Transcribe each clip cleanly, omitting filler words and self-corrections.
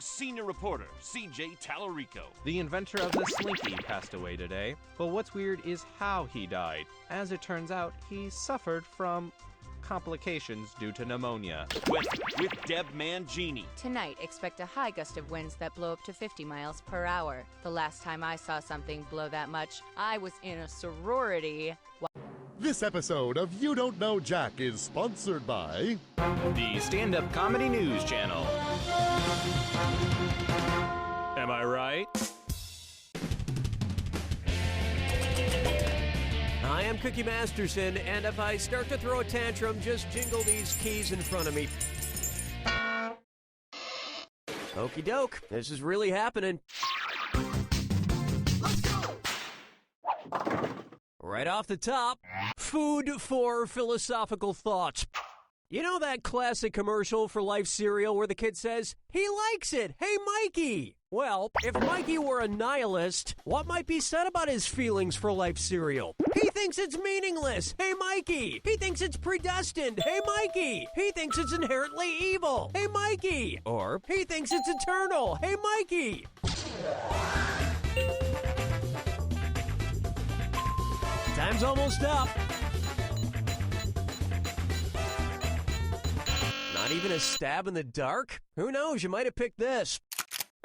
Senior reporter CJ Tallarico. The inventor of the Slinky passed away today, but what's weird is how he died. As it turns out, he suffered from complications due to pneumonia. With Deb Mangini. Tonight, expect a high gust of winds that blow up to 50 miles per hour. The last time I saw something blow that much, I was in a sorority. This episode of You Don't Know Jack is sponsored by The Stand-Up Comedy News Channel. Am I right? I am Cookie Masterson, and if I start to throw a tantrum, just jingle these keys in front of me. Okie doke, this is really happening. Let's go! Right off the top, food for philosophical thought. You know that classic commercial for Life cereal where the kid says, "He likes it, hey Mikey!" Well, if Mikey were a nihilist, what might be said about his feelings for Life cereal? He thinks it's meaningless, hey Mikey! He thinks it's predestined, hey Mikey! He thinks it's inherently evil, hey Mikey! Or, he thinks it's eternal, hey Mikey! Time's almost up. Not even a stab in the dark? Who knows, you might have picked this.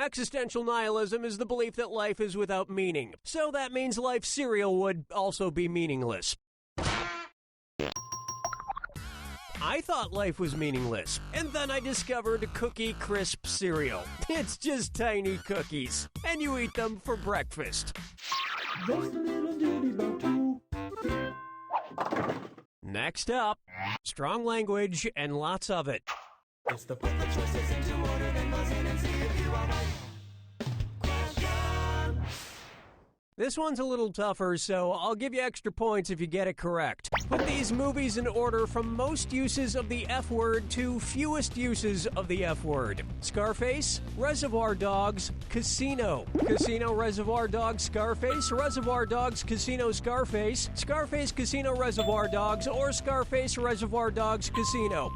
Existential nihilism is the belief that life is without meaning. So that means Life cereal would also be meaningless. I thought life was meaningless, and then I discovered Cookie Crisp cereal. It's just tiny cookies, and you eat them for breakfast. Next up, strong language and lots of it. It's the put the choices into order, then buzz in and see if you are right. Question. This one's a little tougher, so I'll give you extra points if you get it correct. Put these movies in order from most uses of the F word to fewest uses of the F word. Scarface, Reservoir Dogs, Casino. Casino, Reservoir Dogs, Scarface, Reservoir Dogs, Casino, Scarface, Scarface, Casino, Reservoir Dogs, or Scarface, Reservoir Dogs, Casino.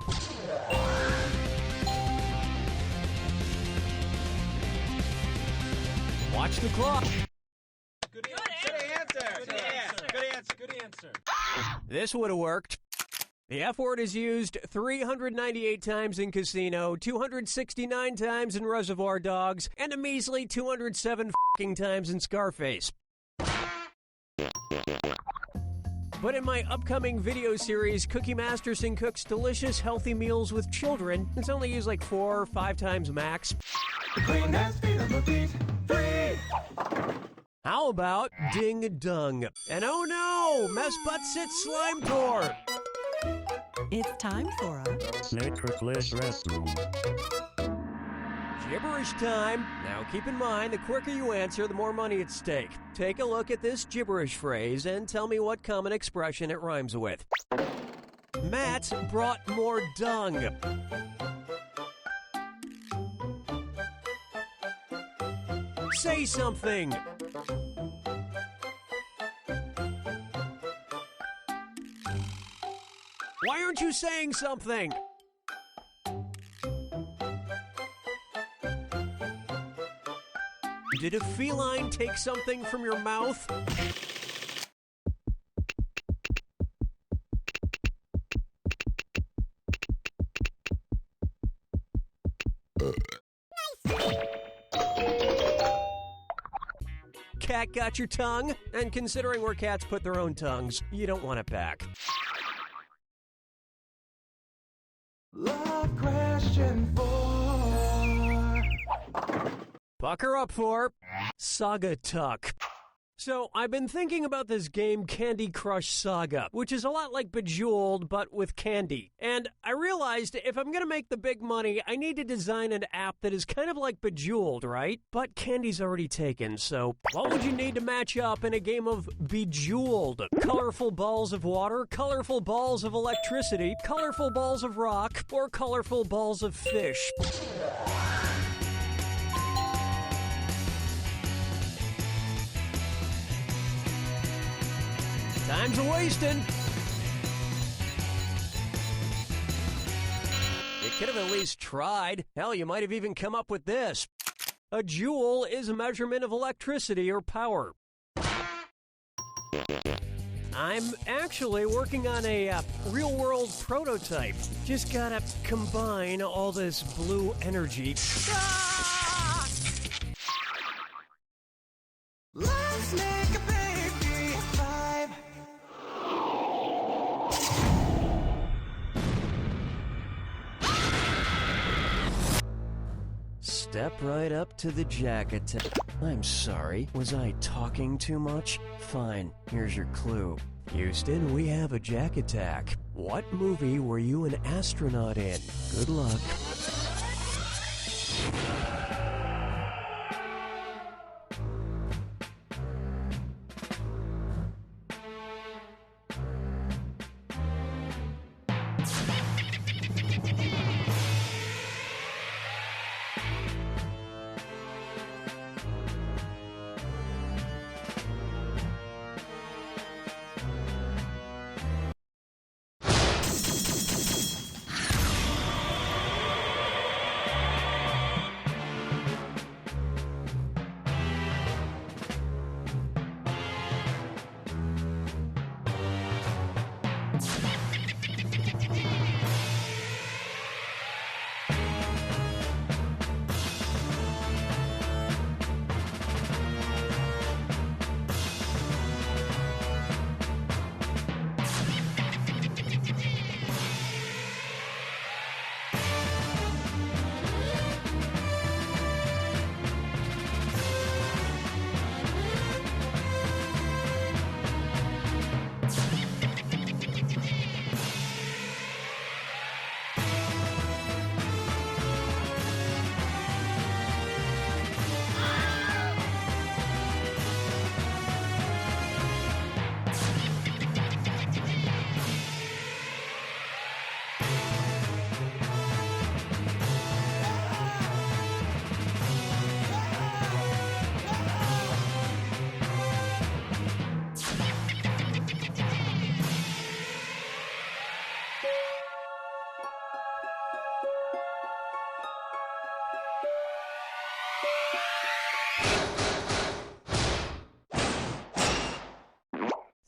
Watch the clock. Good answer. This would have worked. The F word is used 398 times in Casino, 269 times in Reservoir Dogs, and a measly 207 times in Scarface. But in my upcoming video series, Cookie Masterson cooks delicious, healthy meals with children. It's only used like 4 or 5 times max. Clean that speed of the beat. 3. How about Ding Dung? And oh no, Mess Butt Sit Slime Tour! It's time for a Sacred-less restroom. Gibberish time. Now keep in mind, the quicker you answer, the more money at stake. Take a look at this gibberish phrase and tell me what common expression it rhymes with. Matt brought more dung. Say something. Why aren't you saying something? Did a feline take something from your mouth? Cat got your tongue? And considering where cats put their own tongues, you don't want it back. Love question 4. Pucker up for Saga Tuck. So, I've been thinking about this game Candy Crush Saga, which is a lot like Bejeweled, but with candy. And I realized if I'm gonna make the big money, I need to design an app that is kind of like Bejeweled, right? But candy's already taken, so what would you need to match up in a game of Bejeweled? Colorful balls of water, colorful balls of electricity, colorful balls of rock, or colorful balls of fish? Time's a-wasting. It Could have at least tried. Hell, you might have even come up with this. A joule is a measurement of electricity or power. I'm actually working on a real-world prototype. Just gotta combine all this blue energy. Ah! Let's make a baby vibe. Step right up to the jack attack. I'm sorry, was I talking too much? Fine, here's your clue. Houston, we have a jack attack. What movie were you an astronaut in? Good luck.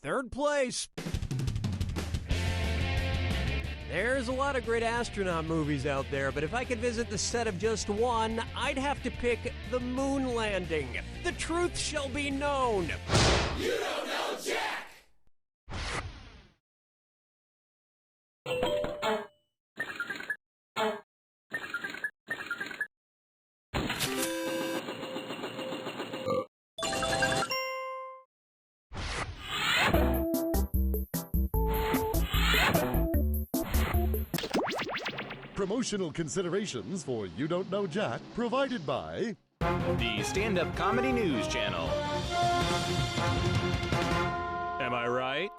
Third place. There's a lot of great astronaut movies out there, but if I could visit the set of just one, I'd have to pick the moon landing. The truth shall be known. You don't know Jack! Promotional considerations for You Don't Know Jack provided by The stand-up comedy news channel. Am I right?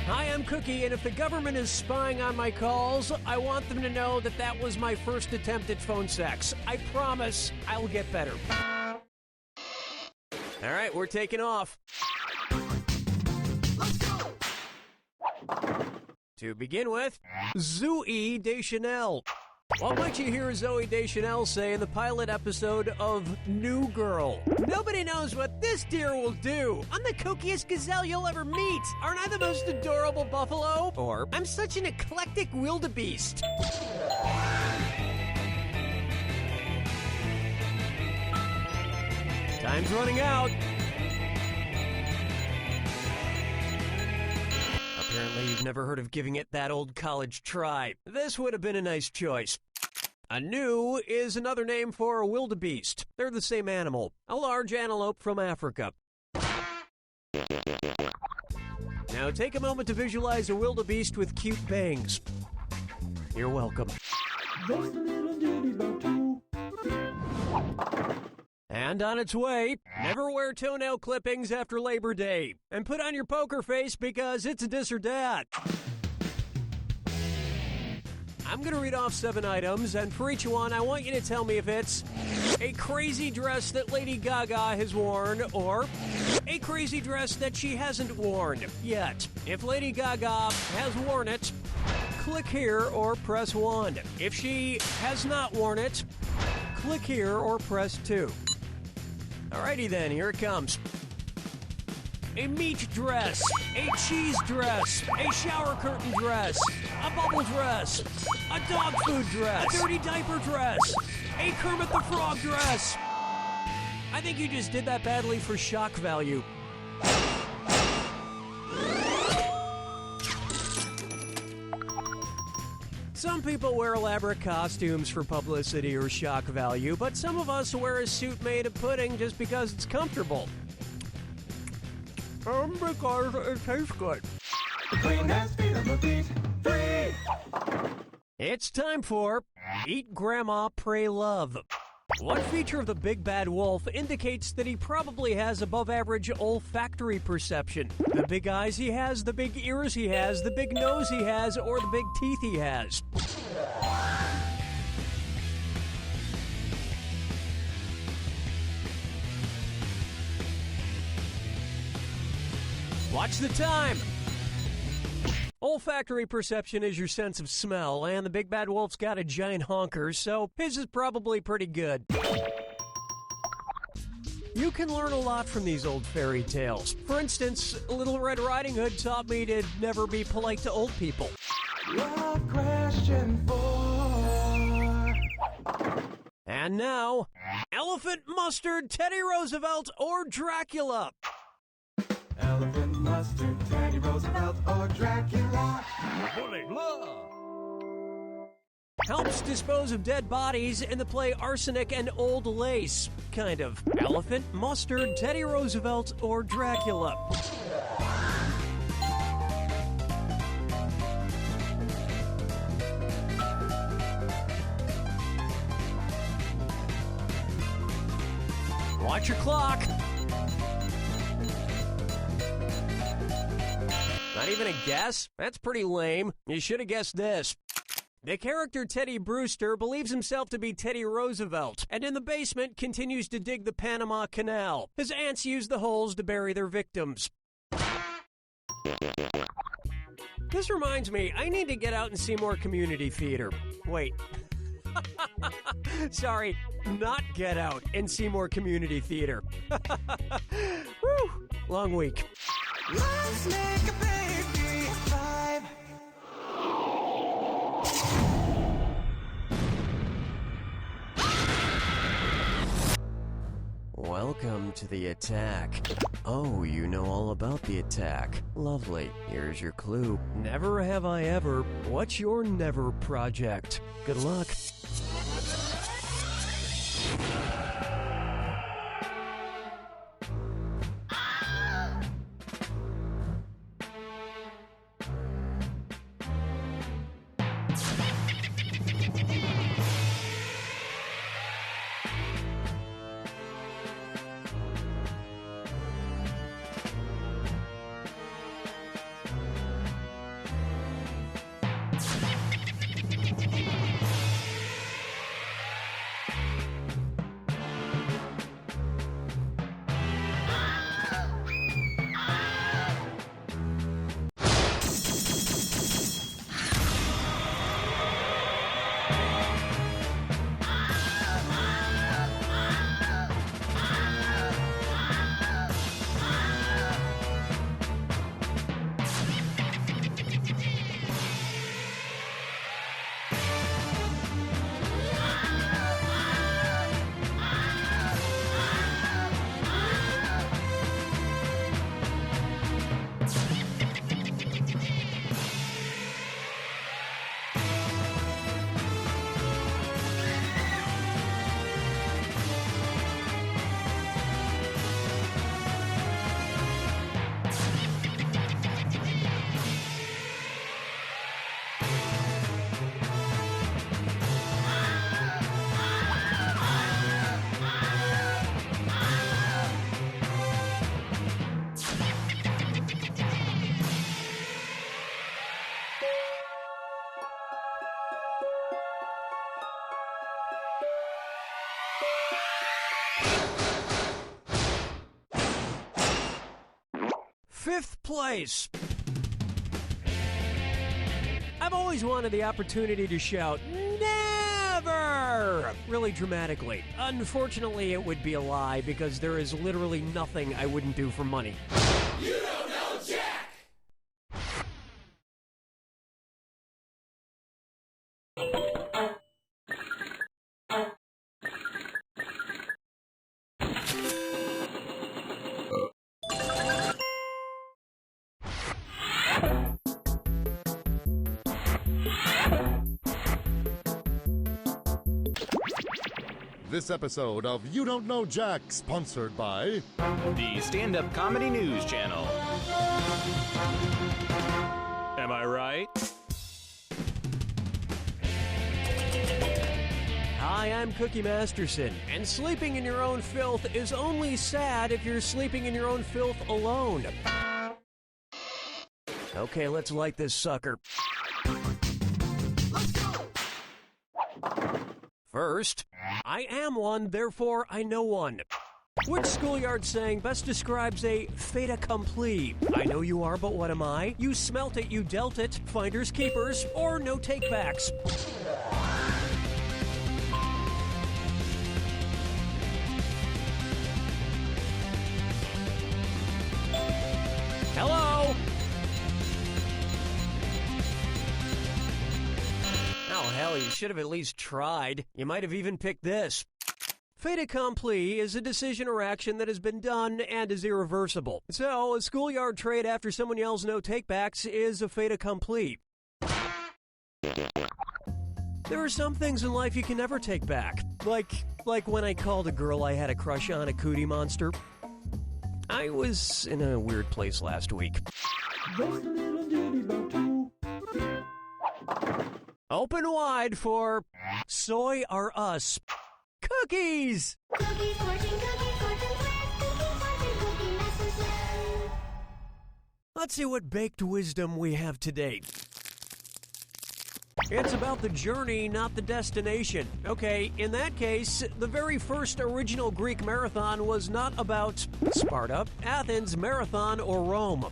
Hi, I'm Cookie, and if the government is spying on my calls, I want them to know that that was my first attempt at phone sex. I promise I'll get better. All right, we're taking off. To begin with, Zooey Deschanel. What might you hear Zooey Deschanel say in the pilot episode of New Girl? Nobody knows what this deer will do. I'm the kookiest gazelle you'll ever meet. Aren't I the most adorable buffalo? Or, I'm such an eclectic wildebeest. Time's running out. Apparently you've never heard of giving it that old college try. This would have been a nice choice. A gnu is another name for a wildebeest. They're the same animal, a large antelope from Africa. Now take a moment to visualize a wildebeest with cute bangs. You're welcome. Just a little ditty about you. And on its way, never wear toenail clippings after Labor Day. And put on your poker face because it's a this or that. I'm going to read off 7 items, and for each one, I want you to tell me if it's a crazy dress that Lady Gaga has worn or a crazy dress that she hasn't worn yet. If Lady Gaga has worn it, click here or press 1. If she has not worn it, click here or press 2. Alrighty then, here it comes. A meat dress, a cheese dress, a shower curtain dress, a bubble dress, a dog food dress, a dirty diaper dress, a Kermit the Frog dress. I think you just did that badly for shock value. Some people wear elaborate costumes for publicity or shock value, but some of us wear a suit made of pudding just because it's comfortable. Because it tastes good. It's time for Eat Grandma, Pray Love. What feature of the big bad wolf indicates that he probably has above average olfactory perception? The big eyes he has, the big ears he has, the big nose he has, or the big teeth he has? Watch the time! Olfactory perception is your sense of smell, and the big bad wolf's got a giant honker, so his is probably pretty good. You can learn a lot from these old fairy tales. For instance, Little Red Riding Hood taught me to never be polite to old people. Love question 4. And now, Elephant Mustard, Teddy Roosevelt, or Dracula? Elephant mustard, Teddy Roosevelt, or Dracula. Helps dispose of dead bodies in the play Arsenic and Old Lace. Kind of. Elephant, Mustard, Teddy Roosevelt, or Dracula? Watch your clock. Not even a guess? That's pretty lame. You should have guessed this. The character Teddy Brewster believes himself to be Teddy Roosevelt, and in the basement continues to dig the Panama Canal. His aunts use the holes to bury their victims. This reminds me, I need to get out and see more community theater. Wait. Sorry, not get out and see more community theater. Woo! Long week. Let's make a baby 5. Welcome to the attack. Oh, you know all about the attack. Lovely. Here's your clue. Never have I ever. What's your never project? Good luck. 5th place. I've always wanted the opportunity to shout, never! Really dramatically. Unfortunately, it would be a lie because there is literally nothing I wouldn't do for money. You don't know Jack! This episode of You Don't Know Jack, sponsored by The stand-up comedy news channel. Am I right? Hi, I'm Cookie Masterson, and sleeping in your own filth is only sad if you're sleeping in your own filth alone. Okay, let's light this sucker. First, I am one, therefore I know one. Which Schoolyard saying best describes a fait accompli? I know you are, but what am I? You smelt it, you dealt it, finders keepers, or no takebacks. Hello? Oh, hell, you should have at least tried. You might have even picked this. Fait accompli is a decision or action that has been done and is irreversible. So, a Schoolyard trade after someone yells no takebacks is a fait accompli. There are some things in life you can never take back. Like when I called a girl I had a crush on a cootie monster. I was in a weird place last week. Open wide for Soy Are Us. Cookies! Cookie fortune with Cookie Masterson. Let's see what baked wisdom we have today. It's about the journey, not the destination. Okay, in that case, the very first original Greek marathon was not about Sparta, Athens, Marathon, or Rome.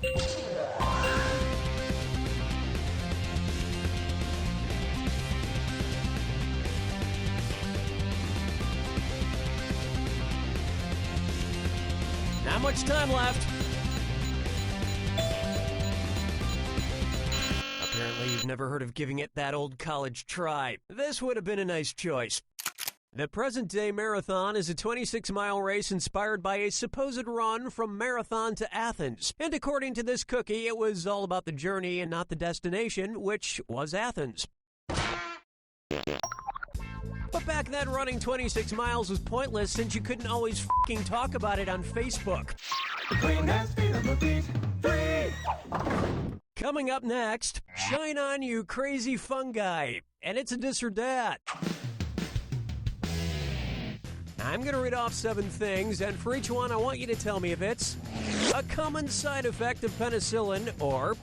Not much time left. Apparently you've never heard of giving it that old college try. This would have been a nice choice. The present-day marathon is a 26-mile race inspired by a supposed run from Marathon to Athens. And according to this cookie, it was all about the journey and not the destination, which was Athens. But back then, running 26 miles was pointless since you couldn't always f***ing talk about it on Facebook. Coming up next, Shine On You Crazy Fungi. And it's a this or that. I'm going to read off 7 things, and for each one, I want you to tell me if it's a common side effect of penicillin or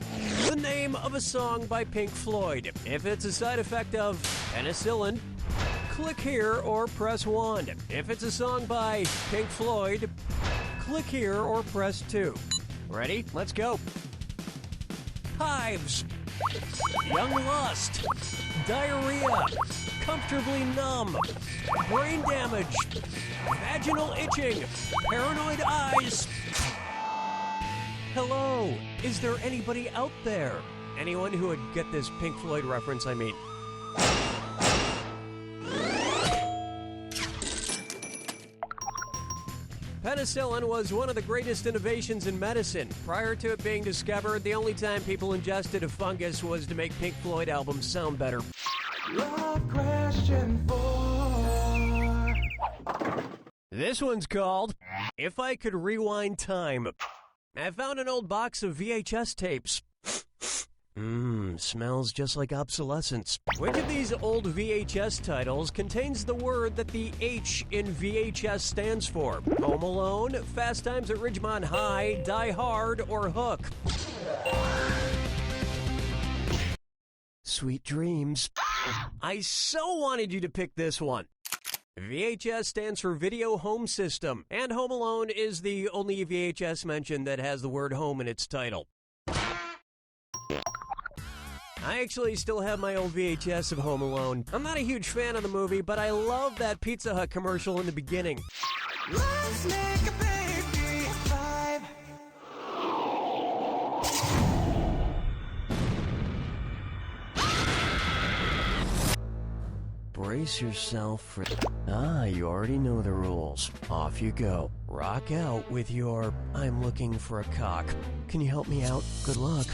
the name of a song by Pink Floyd. If it's a side effect of penicillin, click here or press 1. If it's a song by Pink Floyd, click here or press 2. Ready? Let's go. Hives, young lust, diarrhea, comfortably numb, brain damage, vaginal itching, paranoid eyes. Hello, is there anybody out there? Anyone who would get this Pink Floyd reference, I mean. Penicillin was one of the greatest innovations in medicine. Prior to it being discovered, the only time people ingested a fungus was to make Pink Floyd albums sound better. Love question 4. This one's called If I Could Rewind Time. I found an old box of VHS tapes. Smells just like obsolescence. Which of these old VHS titles contains the word that the H in VHS stands for? Home Alone, Fast Times at Ridgemont High, Die Hard, or Hook? Sweet dreams. I so wanted you to pick this one. VHS stands for Video Home System, and Home Alone is the only VHS mentioned that has the word home in its title. I actually still have my old VHS of Home Alone. I'm not a huge fan of the movie, but I love that Pizza Hut commercial in the beginning. Let's make a baby vibe. Brace yourself for... you already know the rules. Off you go. Rock out with your, I'm looking for a cock. Can you help me out? Good luck.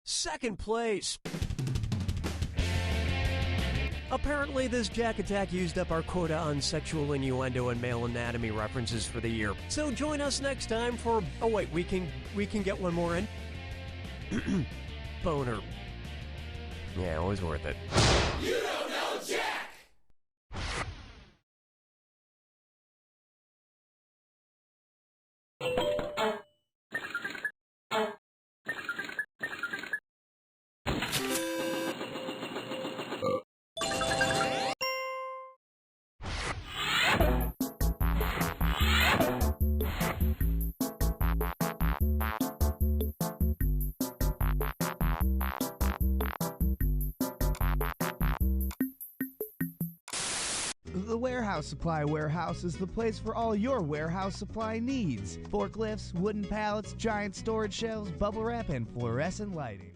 Second place. Apparently, this Jack Attack used up our quota on sexual innuendo and male anatomy references for the year. So join us next time for... Oh wait, we can get one more in? Boner. Yeah, always worth it. You don't know Jack. The Warehouse Supply Warehouse is the place for all your warehouse supply needs. Forklifts, wooden pallets, giant storage shelves, bubble wrap, and fluorescent lighting.